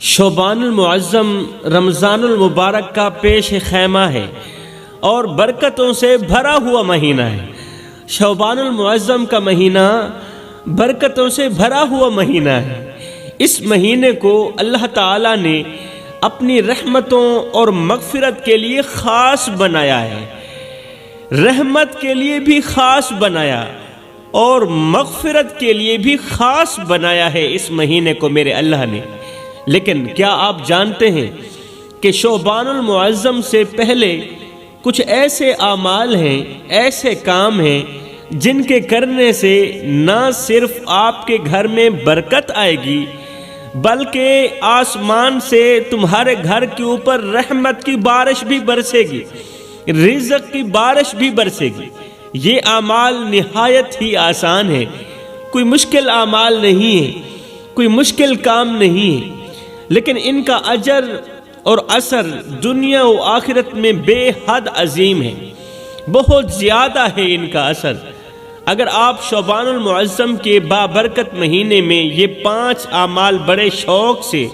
شعبان المعظم رمضان المبارک کا پیش خیمہ ہے اور برکتوں سے بھرا ہوا مہینہ ہے۔ شعبان المعظم کا مہینہ برکتوں سے بھرا ہوا مہینہ ہے۔ اس مہینے کو اللہ تعالیٰ نے اپنی رحمتوں اور مغفرت کے لیے خاص بنایا ہے۔ رحمت کے لیے بھی خاص بنایا اور مغفرت کے لیے بھی خاص بنایا ہے اس مہینے کو میرے اللہ نے۔ لیکن کیا آپ جانتے ہیں کہ شعبان المعظم سے پہلے کچھ ایسے اعمال ہیں، ایسے کام ہیں جن کے کرنے سے نہ صرف آپ کے گھر میں برکت آئے گی بلکہ آسمان سے تمہارے گھر کے اوپر رحمت کی بارش بھی برسے گی، رزق کی بارش بھی برسے گی۔ یہ اعمال نہایت ہی آسان ہے، کوئی مشکل اعمال نہیں ہے، کوئی مشکل کام نہیں ہے، لیکن ان کا اجر اور اثر دنیا و آخرت میں بے حد عظیم ہے، بہت زیادہ ہے ان کا اثر۔ اگر آپ شعبان المعظم کے بابرکت مہینے میں یہ 5 اعمال بڑے شوق سے،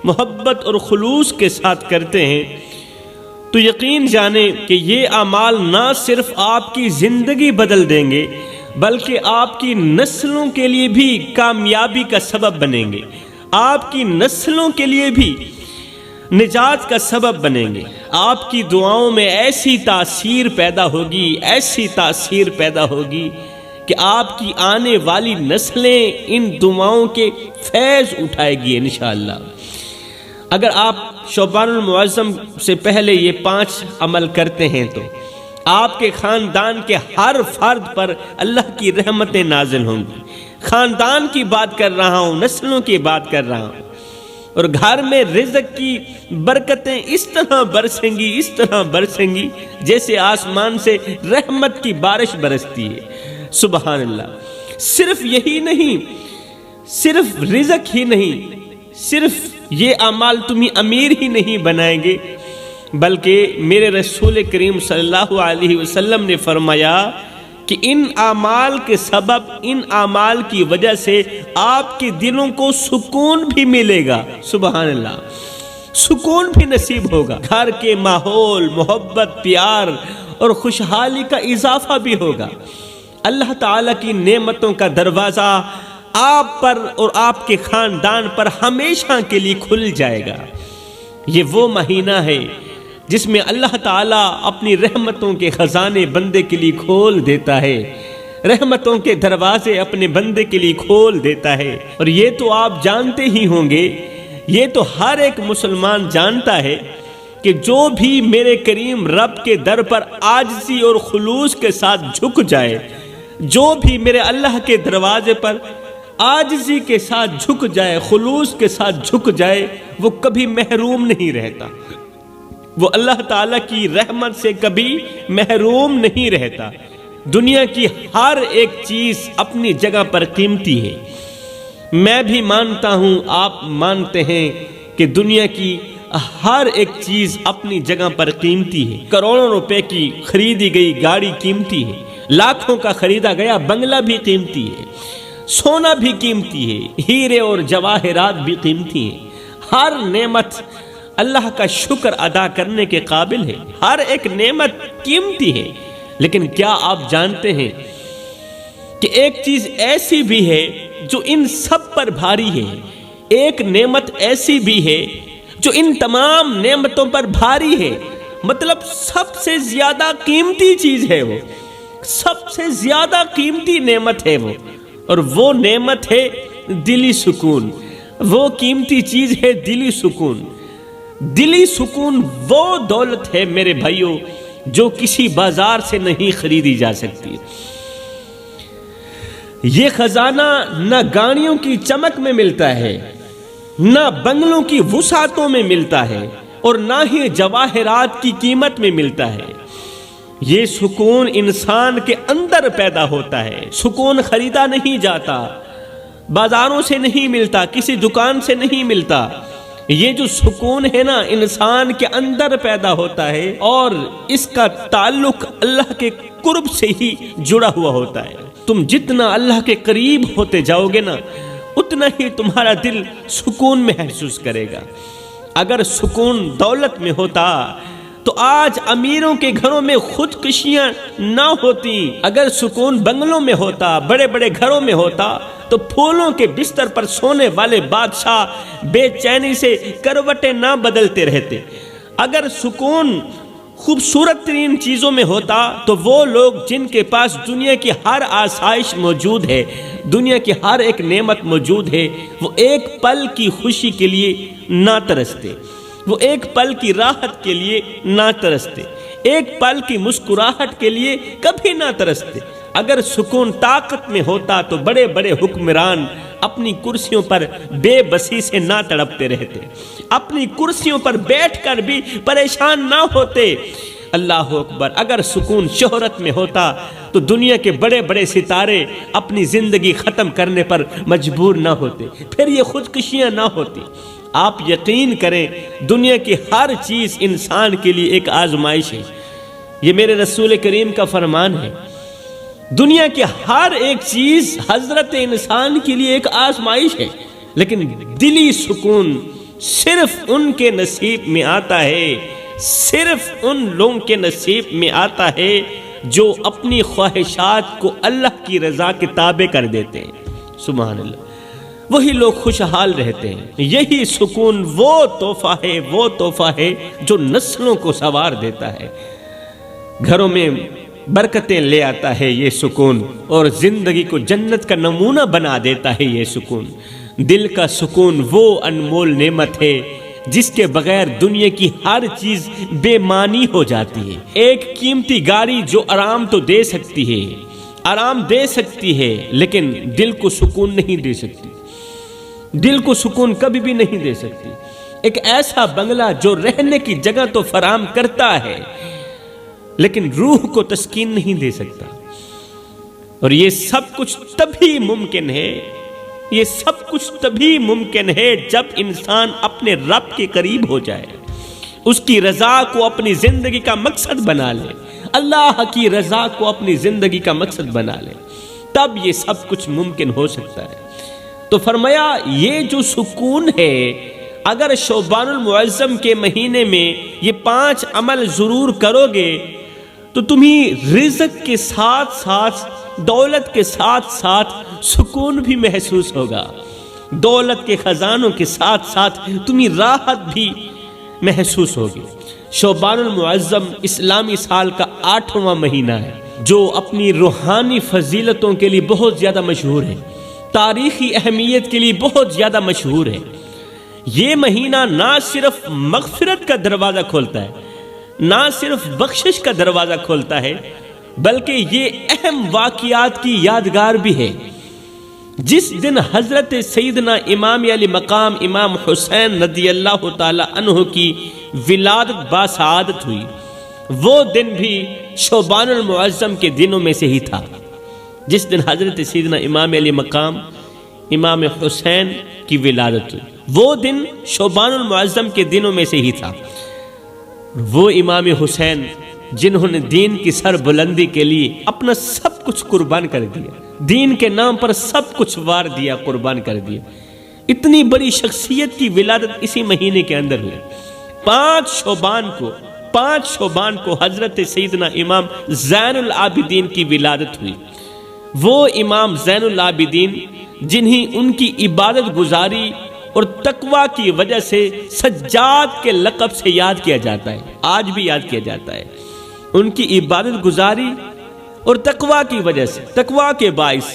محبت اور خلوص کے ساتھ کرتے ہیں تو یقین جانیں کہ یہ اعمال نہ صرف آپ کی زندگی بدل دیں گے بلکہ آپ کی نسلوں کے لیے بھی کامیابی کا سبب بنیں گے، آپ کی نسلوں کے لیے بھی نجات کا سبب بنیں گے۔ آپ کی دعاؤں میں ایسی تاثیر پیدا ہوگی، ایسی تاثیر پیدا ہوگی کہ آپ کی آنے والی نسلیں ان دعاؤں کے فیض اٹھائے گی انشاءاللہ۔ اگر آپ شعبان المعظم سے پہلے یہ 5 عمل کرتے ہیں تو آپ کے خاندان کے ہر فرد پر اللہ کی رحمتیں نازل ہوں گی۔ خاندان کی بات کر رہا ہوں، نسلوں کی بات کر رہا ہوں، اور گھر میں رزق کی برکتیں اس طرح برسیں گی، اس طرح برسیں گی جیسے آسمان سے رحمت کی بارش برستی ہے۔ سبحان اللہ۔ صرف یہی نہیں، صرف رزق ہی نہیں، صرف یہ اعمال تمہیں امیر ہی نہیں بنائیں گے بلکہ میرے رسول کریم صلی اللہ علیہ وسلم نے فرمایا کہ ان اعمال کے سبب، ان اعمال کی وجہ سے آپ کے دلوں کو سکون بھی ملے گا۔ سبحان اللہ، سکون بھی نصیب ہوگا، گھر کے ماحول، محبت، پیار اور خوشحالی کا اضافہ بھی ہوگا۔ اللہ تعالیٰ کی نعمتوں کا دروازہ آپ پر اور آپ کے خاندان پر ہمیشہ کے لیے کھل جائے گا۔ یہ وہ مہینہ ہے جس میں اللہ تعالیٰ اپنی رحمتوں کے خزانے بندے کے لیے کھول دیتا ہے، رحمتوں کے دروازے اپنے بندے کے لیے کھول دیتا ہے۔ اور یہ تو آپ جانتے ہی ہوں گے، یہ تو ہر ایک مسلمان جانتا ہے کہ جو بھی میرے کریم رب کے در پر عاجزی اور خلوص کے ساتھ جھک جائے، جو بھی میرے اللہ کے دروازے پر عاجزی کے ساتھ جھک جائے، خلوص کے ساتھ جھک جائے، وہ کبھی محروم نہیں رہتا، وہ اللہ تعالیٰ کی رحمت سے کبھی محروم نہیں رہتا۔ دنیا کی ہر ایک چیز اپنی جگہ پر قیمتی ہے، میں بھی مانتا ہوں، آپ مانتے ہیں کہ دنیا کی ہر ایک چیز اپنی جگہ پر قیمتی ہے۔ کروڑوں روپے کی خریدی گئی گاڑی قیمتی ہے، لاکھوں کا خریدا گیا بنگلہ بھی قیمتی ہے، سونا بھی قیمتی ہے، ہیرے اور جواہرات بھی قیمتی ہیں۔ ہر نعمت اللہ کا شکر ادا کرنے کے قابل ہے، ہر ایک نعمت قیمتی ہے۔ لیکن کیا آپ جانتے ہیں کہ ایک چیز ایسی بھی ہے جو ان سب پر بھاری ہے، ایک نعمت ایسی بھی ہے جو ان تمام نعمتوں پر بھاری ہے، مطلب سب سے زیادہ قیمتی چیز ہے، وہ سب سے زیادہ قیمتی نعمت ہے وہ، اور وہ نعمت ہے دلی سکون، وہ قیمتی چیز ہے دلی سکون۔ دلی سکون وہ دولت ہے میرے بھائیوں جو کسی بازار سے نہیں خریدی جا سکتی۔ یہ خزانہ نہ گاڑیوں کی چمک میں ملتا ہے، نہ بنگلوں کی وسعتوں میں ملتا ہے، اور نہ ہی جواہرات کی قیمت میں ملتا ہے۔ یہ سکون انسان کے اندر پیدا ہوتا ہے۔ سکون خریدا نہیں جاتا، بازاروں سے نہیں ملتا، کسی دکان سے نہیں ملتا۔ یہ جو سکون ہے نا، انسان کے اندر پیدا ہوتا ہے اور اس کا تعلق اللہ کے قرب سے ہی جڑا ہوا ہوتا ہے۔ تم جتنا اللہ کے قریب ہوتے جاؤ گے نا، اتنا ہی تمہارا دل سکون محسوس کرے گا۔ اگر سکون دولت میں ہوتا تو آج امیروں کے گھروں میں خودکشیاں نہ ہوتی۔ اگر سکون بنگلوں میں ہوتا، بڑے بڑے گھروں میں ہوتا، تو پھولوں کے بستر پر سونے والے بادشاہ بے چینی سے کروٹیں نہ بدلتے رہتے۔ اگر سکون خوبصورت ترین چیزوں میں ہوتا تو وہ لوگ جن کے پاس دنیا کی ہر آسائش موجود ہے، دنیا کی ہر ایک نعمت موجود ہے، وہ ایک پل کی خوشی کے لیے نہ ترستے، وہ ایک پل کی راحت کے لیے نہ ترستے، ایک پل کی مسکراہٹ کے لیے کبھی نہ ترستے۔ اگر سکون طاقت میں ہوتا تو بڑے بڑے حکمران اپنی کرسیوں پر بے بسی سے نہ تڑپتے رہتے، اپنی کرسیوں پر بیٹھ کر بھی پریشان نہ ہوتے۔ اللہ اکبر۔ اگر سکون شہرت میں ہوتا تو دنیا کے بڑے بڑے ستارے اپنی زندگی ختم کرنے پر مجبور نہ ہوتے، پھر یہ خودکشیاں نہ ہوتی۔ آپ یقین کریں، دنیا کی ہر چیز انسان کے لیے ایک آزمائش ہے۔ یہ میرے رسول کریم کا فرمان ہے۔ دنیا کی ہر ایک چیز حضرت انسان کے لیے ایک آزمائش ہے، لیکن دلی سکون صرف ان کے نصیب میں آتا ہے، صرف ان لوگوں کے نصیب میں آتا ہے جو اپنی خواہشات کو اللہ کی رضا کے تابع کر دیتے ہیں۔ سبحان اللہ۔ وہی لوگ خوشحال رہتے ہیں۔ یہی سکون وہ تحفہ ہے جو نسلوں کو سنوار دیتا ہے، گھروں میں برکتیں لے آتا ہے یہ سکون، اور زندگی کو جنت کا نمونہ بنا دیتا ہے یہ سکون۔ دل کا سکون وہ انمول نعمت ہے جس کے بغیر دنیا کی ہر چیز بے معنی ہو جاتی ہے۔ ایک قیمتی گاڑی جو آرام تو دے سکتی ہے، آرام دے سکتی ہے، لیکن دل کو سکون نہیں دے سکتی، دل کو سکون کبھی بھی نہیں دے سکتی۔ ایک ایسا بنگلہ جو رہنے کی جگہ تو فراہم کرتا ہے لیکن روح کو تسکین نہیں دے سکتا۔ اور یہ سب کچھ تبھی ممکن ہے، یہ سب کچھ تبھی ممکن ہے جب انسان اپنے رب کے قریب ہو جائے، اس کی رضا کو اپنی زندگی کا مقصد بنا لے، اللہ کی رضا کو اپنی زندگی کا مقصد بنا لے، تب یہ سب کچھ ممکن ہو سکتا ہے۔ تو فرمایا یہ جو سکون ہے، اگر شعبان المعظم کے مہینے میں یہ 5 عمل ضرور کرو گے تو تمہیں رزق کے ساتھ ساتھ، دولت کے ساتھ ساتھ سکون بھی محسوس ہوگا، دولت کے خزانوں کے ساتھ ساتھ تمہیں راحت بھی محسوس ہوگی۔ شعبان المعظم اسلامی سال کا 8واں مہینہ ہے جو اپنی روحانی فضیلتوں کے لیے بہت زیادہ مشہور ہے، تاریخی اہمیت کے لیے بہت زیادہ مشہور ہے۔ یہ مہینہ نہ صرف مغفرت کا دروازہ کھولتا ہے، نہ صرف بخشش کا دروازہ کھولتا ہے، بلکہ یہ اہم واقعات کی یادگار بھی ہے۔ جس دن حضرت سیدنا امام علی مقام امام حسین رضی اللہ تعالی عنہ کی ولادت باسعادت ہوئی، وہ دن بھی شعبان المعظم کے دنوں میں سے ہی تھا۔ جس دن حضرت سیدنا امام علی مقام امام حسین کی ولادت ہوئی، وہ دن شعبان المعظم کے دنوں میں سے ہی تھا۔ وہ امام حسین جنہوں نے دین کی سر بلندی کے لیے اپنا سب کچھ قربان کر دیا، دین کے نام پر سب کچھ وار دیا، قربان کر دیا، اتنی بڑی شخصیت کی ولادت اسی مہینے کے اندر ہوئی۔ 5 شعبان کو حضرت سیدنا امام زین العابدین کی ولادت ہوئی۔ وہ امام زین العابدین جنہیں ان کی عبادت گزاری اور تقوی کی وجہ سے سجاد کے لقب سے یاد کیا جاتا ہے، آج بھی یاد کیا جاتا ہے۔ ان کی عبادت گزاری اور تقوی کی وجہ سے، تقوی کے باعث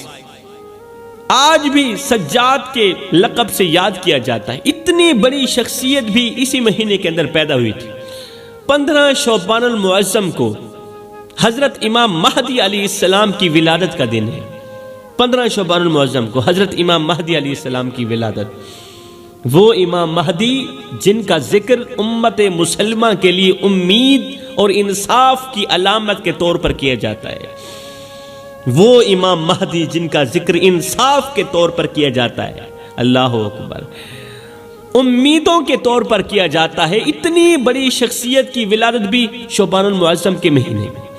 آج بھی سجاد کے لقب سے یاد کیا جاتا ہے۔ اتنی بڑی شخصیت بھی اسی مہینے کے اندر پیدا ہوئی تھی۔ 15 شعبان المعظم کو حضرت امام مہدی علیہ السلام کی ولادت کا دن ہے۔ 15 شعبان المعظم کو حضرت امام مہدی علیہ السلام کی ولادت، وہ امام مہدی جن کا ذکر امت مسلمہ کے لیے امید اور انصاف کی علامت کے طور پر کیا جاتا ہے، وہ امام مہدی جن کا ذکر انصاف کے طور پر کیا جاتا ہے، اللہ اکبر، امیدوں کے طور پر کیا جاتا ہے۔ اتنی بڑی شخصیت کی ولادت بھی شعبان المعظم کے مہینے میں۔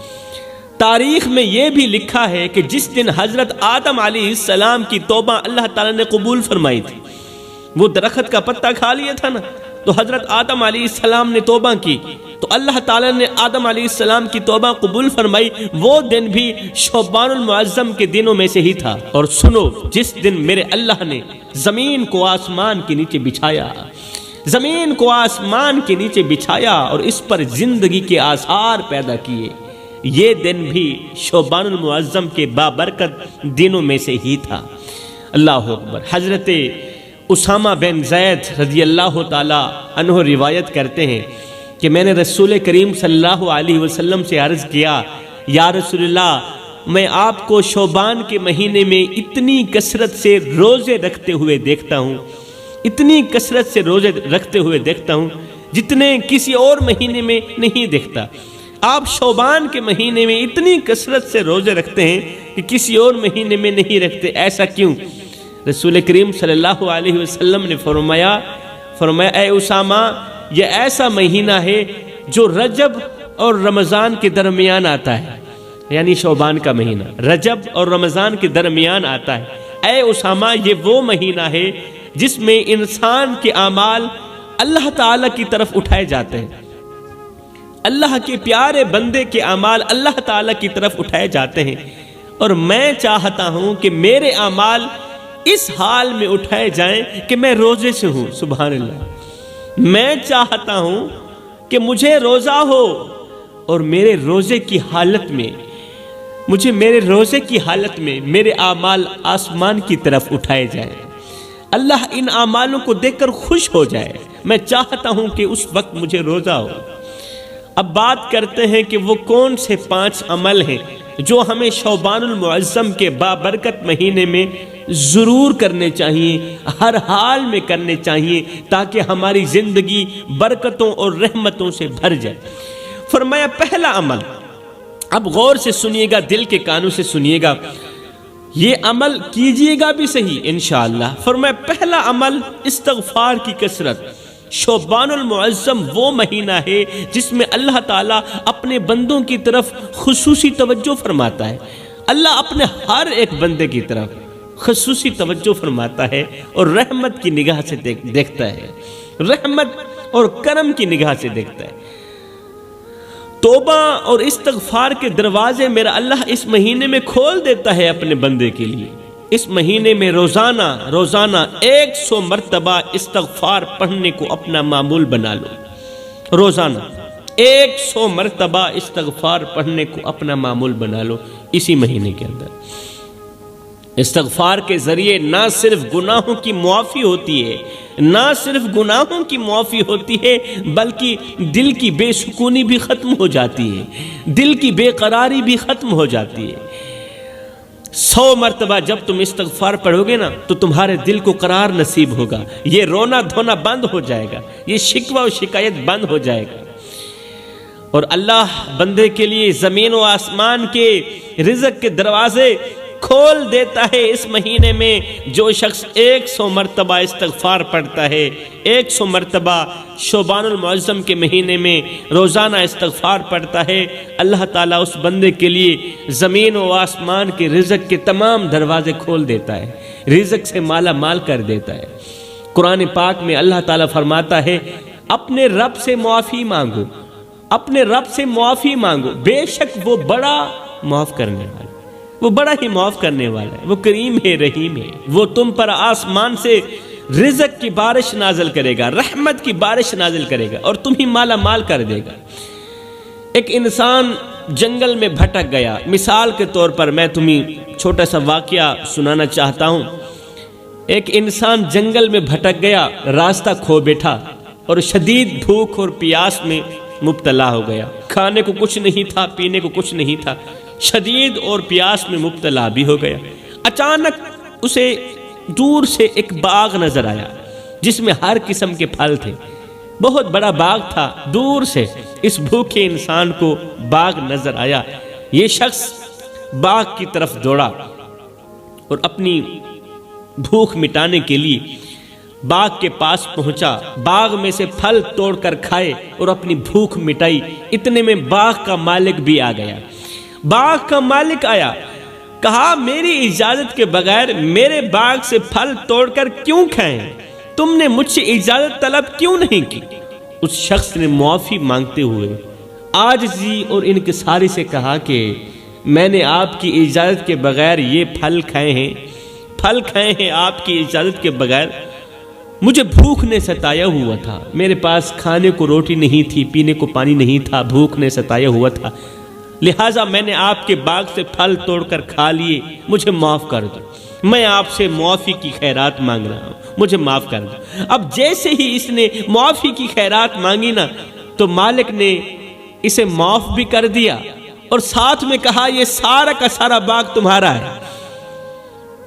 تاریخ میں یہ بھی لکھا ہے کہ جس دن حضرت آدم علیہ السلام کی توبہ اللہ تعالیٰ نے قبول فرمائی تھی، وہ درخت کا پتہ کھا لیا تھا نا، تو حضرت آدم علیہ السلام نے توبہ کی تو اللہ تعالیٰ نے آدم علیہ السلام کی توبہ قبول فرمائی۔ وہ دن بھی شعبان المعظم کے دنوں میں سے ہی تھا۔ اور سنو، جس دن میرے اللہ نے زمین کو آسمان کے نیچے بچھایا، زمین کو آسمان کے نیچے بچھایا اور اس پر زندگی کے آثار پیدا کیے، یہ دن بھی شعبان المعظم کے بابرکت دنوں میں سے ہی تھا۔ اللہ اکبر۔ حضرت اسامہ بن زید رضی اللہ تعالی عنہ روایت کرتے ہیں کہ میں نے رسول کریم صلی اللہ علیہ وسلم سے عرض کیا، یا رسول اللہ، میں آپ کو شعبان کے مہینے میں اتنی کثرت سے روزے رکھتے ہوئے دیکھتا ہوں، اتنی کثرت سے روزے رکھتے ہوئے دیکھتا ہوں جتنے کسی اور مہینے میں نہیں دیکھتا۔ آپ شعبان کے مہینے میں اتنی کثرت سے روزے رکھتے ہیں کہ کسی اور مہینے میں نہیں رکھتے، ایسا کیوں؟ رسول کریم صلی اللہ علیہ وسلم نے فرمایا اے اسامہ، یہ ایسا مہینہ ہے جو رجب اور رمضان کے درمیان آتا ہے، یعنی شعبان کا مہینہ رجب اور رمضان کے درمیان آتا ہے۔ اے اسامہ، یہ وہ مہینہ ہے جس میں انسان کے اعمال اللہ تعالیٰ کی طرف اٹھائے جاتے ہیں، اللہ کے پیارے بندے کے اعمال اللہ تعالیٰ کی طرف اٹھائے جاتے ہیں، اور میں چاہتا ہوں کہ میرے اعمال اس حال میں اٹھائے جائیں کہ میں روزے سے ہوں۔ سبحان اللہ۔ میں چاہتا ہوں کہ مجھے روزہ ہو اور میرے روزے کی حالت میں میرے روزے کی حالت میں میرے اعمال آسمان کی طرف اٹھائے جائیں، اللہ ان اعمالوں کو دیکھ کر خوش ہو جائے۔ میں چاہتا ہوں کہ اس وقت مجھے روزہ ہو۔ اب بات کرتے ہیں کہ وہ کون سے 5 عمل ہیں جو ہمیں شعبان المعظم کے بابرکت مہینے میں ضرور کرنے چاہیے، ہر حال میں کرنے چاہیے، تاکہ ہماری زندگی برکتوں اور رحمتوں سے بھر جائے۔ فرمایا پہلا عمل، اب غور سے سنیے گا، دل کے کانوں سے سنیے گا، یہ عمل کیجئے گا بھی صحیح انشاءاللہ۔ فرمایا پہلا عمل استغفار کی کثرت۔ شعبان المعظم وہ مہینہ ہے جس میں اللہ تعالیٰ اپنے بندوں کی طرف خصوصی توجہ فرماتا ہے، اللہ اپنے ہر ایک بندے کی طرف خصوصی توجہ فرماتا ہے اور رحمت کی نگاہ سے دیکھتا ہے، رحمت اور کرم کی نگاہ سے دیکھتا ہے۔ توبہ اور استغفار کے دروازے میرا اللہ اس مہینے میں کھول دیتا ہے اپنے بندے کے لیے۔ اس مہینے میں روزانہ 100 مرتبہ استغفار پڑھنے کو اپنا معمول بنا لو۔ روزانہ 100 مرتبہ استغفار پڑھنے کو اپنا معمول بنا لو اسی مہینے کے اندر۔ استغفار کے ذریعے نہ صرف گناہوں کی معافی ہوتی ہے، نہ صرف گناہوں کی معافی ہوتی ہے، بلکہ دل کی بے سکونی بھی ختم ہو جاتی ہے، دل کی بے قراری بھی ختم ہو جاتی ہے۔ 100 مرتبہ جب تم استغفار پڑھو گے نا تو تمہارے دل کو قرار نصیب ہوگا، یہ رونا دھونا بند ہو جائے گا، یہ شکوہ و شکایت بند ہو جائے گا، اور اللہ بندے کے لیے زمین و آسمان کے رزق کے دروازے کھول دیتا ہے اس مہینے میں۔ جو شخص 100 مرتبہ استغفار پڑھتا ہے، 100 مرتبہ شعبان المعظم کے مہینے میں روزانہ استغفار پڑھتا ہے، اللہ تعالیٰ اس بندے کے لیے زمین و آسمان کے رزق کے تمام دروازے کھول دیتا ہے، رزق سے مالا مال کر دیتا ہے۔ قرآن پاک میں اللہ تعالیٰ فرماتا ہے، اپنے رب سے معافی مانگو، اپنے رب سے معافی مانگو، بے شک وہ بڑا معاف کرنے والا، وہ بڑا ہی معاف کرنے والا ہے، وہ کریم ہے، رحیم ہے، وہ تم پر آسمان سے رزق کی بارش نازل کرے گا، رحمت کی بارش نازل کرے گا اور تم ہی مالا مال کر دے گا۔ ایک انسان جنگل میں بھٹک گیا، مثال کے طور پر میں تمہیں چھوٹا سا واقعہ سنانا چاہتا ہوں۔ ایک انسان جنگل میں بھٹک گیا، راستہ کھو بیٹھا اور شدید بھوک اور پیاس میں مبتلا ہو گیا، کھانے کو کچھ نہیں تھا، پینے کو کچھ نہیں تھا، شدید اور پیاس میں مبتلا بھی ہو گیا۔ اچانک اسے دور سے ایک باغ نظر آیا جس میں ہر قسم کے پھل تھے، بہت بڑا باغ تھا، دور سے اس بھوکے انسان کو باغ نظر آیا۔ یہ شخص باغ کی طرف دوڑا اور اپنی بھوک مٹانے کے لیے باغ کے پاس پہنچا، باغ میں سے پھل توڑ کر کھائے اور اپنی بھوک مٹائی۔ اتنے میں باغ کا مالک بھی آ گیا۔ باغ کا مالک آیا، کہا میری اجازت کے بغیر میرے باغ سے پھل توڑ کر کیوں کھائیں؟ تم نے مجھ سے اجازت طلب کیوں نہیں کی؟ اس شخص نے معافی مانگتے ہوئے عاجزی اور انکساری سے کہا کہ میں نے آپ کی اجازت کے بغیر یہ پھل کھائے ہیں آپ کی اجازت کے بغیر۔ مجھے بھوک نے ستایا ہوا تھا، میرے پاس کھانے کو روٹی نہیں تھی، پینے کو پانی نہیں تھا، بھوک نے ستایا ہوا تھا، لہٰذا میں نے آپ کے باغ سے پھل توڑ کر کھا لیے، مجھے معاف کر دو۔ میں آپ سے معافی کی خیرات مانگ رہا ہوں، مجھے معاف کر دو۔ اب جیسے ہی اس نے معافی کی خیرات مانگی نا، تو مالک نے اسے معاف بھی کر دیا اور ساتھ میں کہا یہ سارا کا سارا باغ تمہارا ہے۔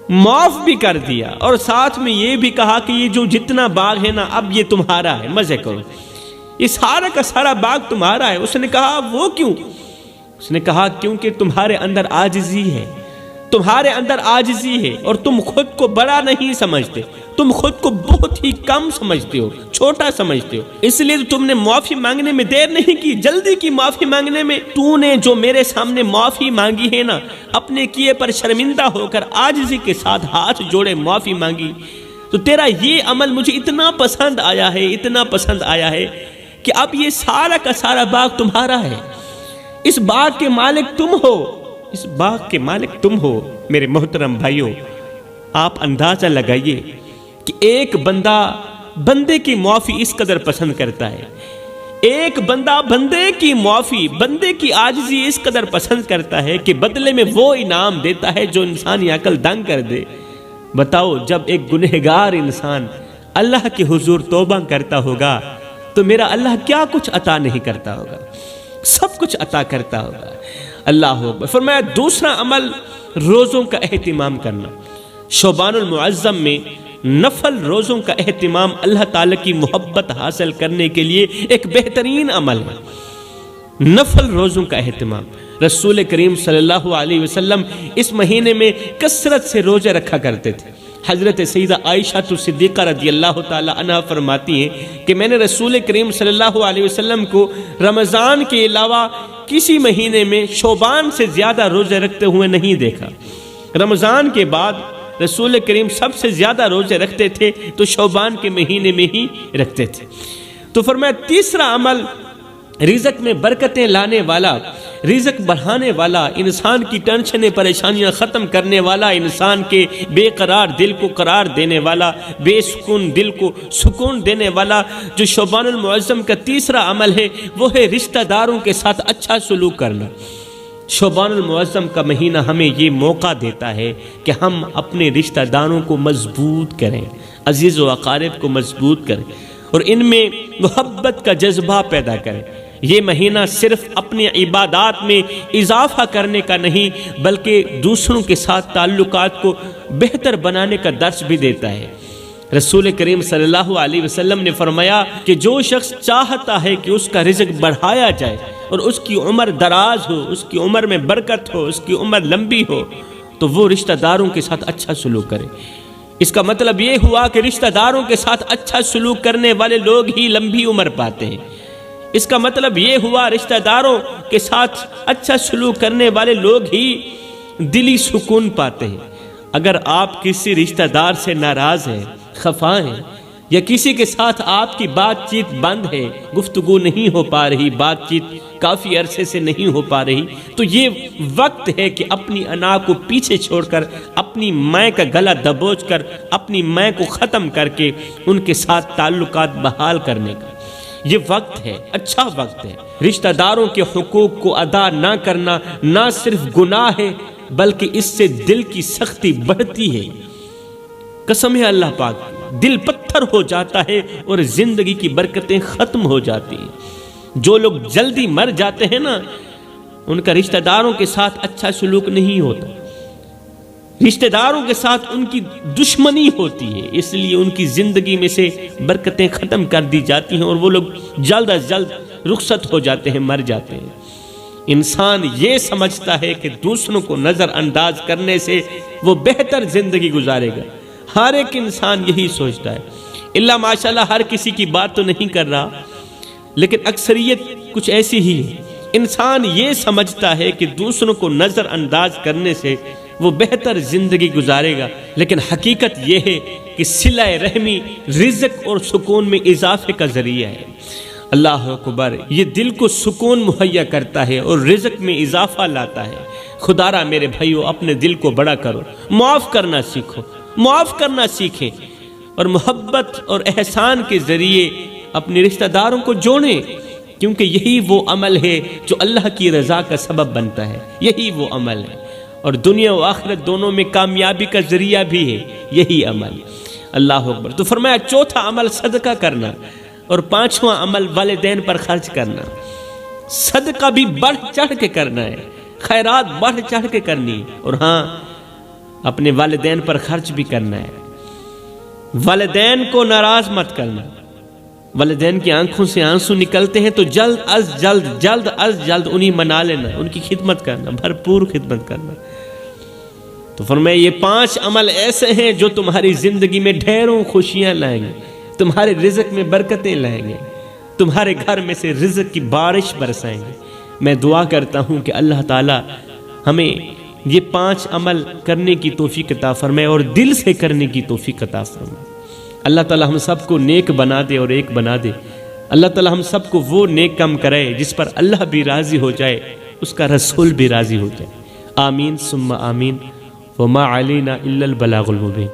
معاف بھی کر دیا اور ساتھ میں یہ بھی کہا کہ یہ جو جتنا باغ ہے نا اب یہ تمہارا ہے، مزے کرو، یہ سارا کا سارا باغ تمہارا ہے۔ اس نے کہا وہ کیوں؟ اس نے کہا کیونکہ تمہارے اندر عاجزی ہے، تمہارے اندر عاجزی ہے اور تم خود کو بڑا نہیں سمجھتے، تم خود کو بہت ہی کم سمجھتے ہو، چھوٹا سمجھتے ہو، اس لیے تم نے معافی مانگنے میں دیر نہیں کی، جلدی کی معافی مانگنے میں۔ تو نے جو میرے سامنے معافی مانگی ہے نا، اپنے کیے پر شرمندہ ہو کر عاجزی کے ساتھ ہاتھ جوڑے معافی مانگی، تو تیرا یہ عمل مجھے اتنا پسند آیا ہے، اتنا پسند آیا ہے کہ اب یہ سارا کا سارا باغ تمہارا ہے، اس باغ کے مالک تم ہو، اس باغ کے مالک تم ہو۔ میرے محترم بھائیوں، آپ اندازہ لگائیے کہ ایک بندے کی معافی اس قدر پسند کرتا ہے، ایک بندہ بندے کی معافی، بندے کی عاجزی اس قدر پسند کرتا ہے کہ بدلے میں وہ انعام دیتا ہے جو انسانی عقل دنگ کر دے۔ بتاؤ، جب ایک گنہگار انسان اللہ کے حضور توبہ کرتا ہوگا تو میرا اللہ کیا کچھ عطا نہیں کرتا ہوگا، سب کچھ عطا کرتا ہوگا۔ اللہ اکبر۔ فرمایا دوسرا عمل روزوں کا اہتمام کرنا۔ شعبان المعظم میں نفل روزوں کا اہتمام اللہ تعالیٰ کی محبت حاصل کرنے کے لیے ایک بہترین عمل ہے، نفل روزوں کا اہتمام۔ رسول کریم صلی اللہ علیہ وسلم اس مہینے میں کثرت سے روزے رکھا کرتے تھے۔ حضرت سیدہ عائشہ صدیقہ رضی اللہ تعالی عنہ فرماتی ہیں کہ میں نے رسول کریم صلی اللہ علیہ وسلم کو رمضان کے علاوہ کسی مہینے میں شعبان سے زیادہ روزے رکھتے ہوئے نہیں دیکھا۔ رمضان کے بعد رسول کریم سب سے زیادہ روزے رکھتے تھے تو شعبان کے مہینے میں ہی رکھتے تھے۔ تو فرمایا تیسرا عمل رزق میں برکتیں لانے والا، رزق بڑھانے والا، انسان کی ٹینشنیں پریشانیاں ختم کرنے والا، انسان کے بے قرار دل کو قرار دینے والا، بے سکون دل کو سکون دینے والا جو شعبان المعظم کا تیسرا عمل ہے وہ ہے رشتہ داروں کے ساتھ اچھا سلوک کرنا۔ شعبان المعظم کا مہینہ ہمیں یہ موقع دیتا ہے کہ ہم اپنے رشتہ داروں کو مضبوط کریں، عزیز و اقارب کو مضبوط کریں اور ان میں محبت کا جذبہ پیدا کریں۔ یہ مہینہ صرف اپنی عبادات میں اضافہ کرنے کا نہیں بلکہ دوسروں کے ساتھ تعلقات کو بہتر بنانے کا درس بھی دیتا ہے۔ رسول کریم صلی اللہ علیہ وسلم نے فرمایا کہ جو شخص چاہتا ہے کہ اس کا رزق بڑھایا جائے اور اس کی عمر دراز ہو، اس کی عمر میں برکت ہو، اس کی عمر لمبی ہو، تو وہ رشتہ داروں کے ساتھ اچھا سلوک کرے۔ اس کا مطلب یہ ہوا کہ رشتہ داروں کے ساتھ اچھا سلوک کرنے والے لوگ ہی لمبی عمر پاتے ہیں۔ اس کا مطلب یہ ہوا رشتہ داروں کے ساتھ اچھا سلوک کرنے والے لوگ ہی دلی سکون پاتے ہیں۔ اگر آپ کسی رشتہ دار سے ناراض ہیں، خفا ہیں، یا کسی کے ساتھ آپ کی بات چیت بند ہے، گفتگو نہیں ہو پا رہی، بات چیت کافی عرصے سے نہیں ہو پا رہی، تو یہ وقت ہے کہ اپنی انا کو پیچھے چھوڑ کر، اپنی ماں کا گلا دبوچ کر، اپنی ماں کو ختم کر کے ان کے ساتھ تعلقات بحال کرنے کا یہ وقت ہے، اچھا وقت ہے۔ رشتہ داروں کے حقوق کو ادا نہ کرنا نہ صرف گناہ ہے بلکہ اس سے دل کی سختی بڑھتی ہے۔ قسم ہے اللہ پاک، دل پتھر ہو جاتا ہے اور زندگی کی برکتیں ختم ہو جاتی ہیں۔ جو لوگ جلدی مر جاتے ہیں نا، ان کا رشتہ داروں کے ساتھ اچھا سلوک نہیں ہوتا، رشتہ داروں کے ساتھ ان کی دشمنی ہوتی ہے، اس لیے ان کی زندگی میں سے برکتیں ختم کر دی جاتی ہیں اور وہ لوگ جلد از جلد رخصت ہو جاتے ہیں، مر جاتے ہیں۔ انسان یہ سمجھتا ہے کہ دوسروں کو نظر انداز کرنے سے وہ بہتر زندگی گزارے گا، ہر ایک انسان یہی سوچتا ہے، اللہ ماشاءاللہ ہر کسی کی بات تو نہیں کر رہا، لیکن اکثریت کچھ ایسی ہی ہے۔ انسان یہ سمجھتا ہے کہ دوسروں کو نظر انداز کرنے سے وہ بہتر زندگی گزارے گا، لیکن حقیقت یہ ہے کہ صلہ رحمی رزق اور سکون میں اضافے کا ذریعہ ہے۔ اللہ اکبر، یہ دل کو سکون مہیا کرتا ہے اور رزق میں اضافہ لاتا ہے۔ خدا را میرے بھائیو، اپنے دل کو بڑا کرو، معاف کرنا سیکھو، معاف کرنا سیکھیں، اور محبت اور احسان کے ذریعے اپنے رشتہ داروں کو جوڑیں، کیونکہ یہی وہ عمل ہے جو اللہ کی رضا کا سبب بنتا ہے، یہی وہ عمل ہے، اور دنیا و آخرت دونوں میں کامیابی کا ذریعہ بھی ہے یہی عمل۔ اللہ اکبر۔ تو فرمایا چوتھا عمل صدقہ کرنا، اور پانچواں عمل والدین پر خرچ کرنا۔ صدقہ بھی بڑھ چڑھ کے کرنا ہے، خیرات بڑھ چڑھ کے کرنی ہے، اور ہاں اپنے والدین پر خرچ بھی کرنا ہے۔ والدین کو ناراض مت کرنا۔ والدین کی آنکھوں سے آنسو نکلتے ہیں تو جلد از جلد انہیں منا لینا، ان کی خدمت کرنا، بھرپور خدمت کرنا۔ تو فرمایا یہ 5 عمل ایسے ہیں جو تمہاری زندگی میں ڈھیروں خوشیاں لائیں گے، تمہارے رزق میں برکتیں لائیں گے، تمہارے گھر میں سے رزق کی بارش برسائیں گے۔ میں دعا کرتا ہوں کہ اللہ تعالی ہمیں یہ 5 عمل کرنے کی توفیق عطا فرمائے اور دل سے کرنے کی توفیق عطا فرمائے۔ اللہ تعالی ہم سب کو نیک بنا دے اور ایک بنا دے۔ اللہ تعالی ہم سب کو وہ نیک کام کرائے جس پر اللہ بھی راضی ہو جائے، اس کا رسول بھی راضی ہو جائے۔ آمین ثم آمین۔ وما علینا الا البلاغ المبین۔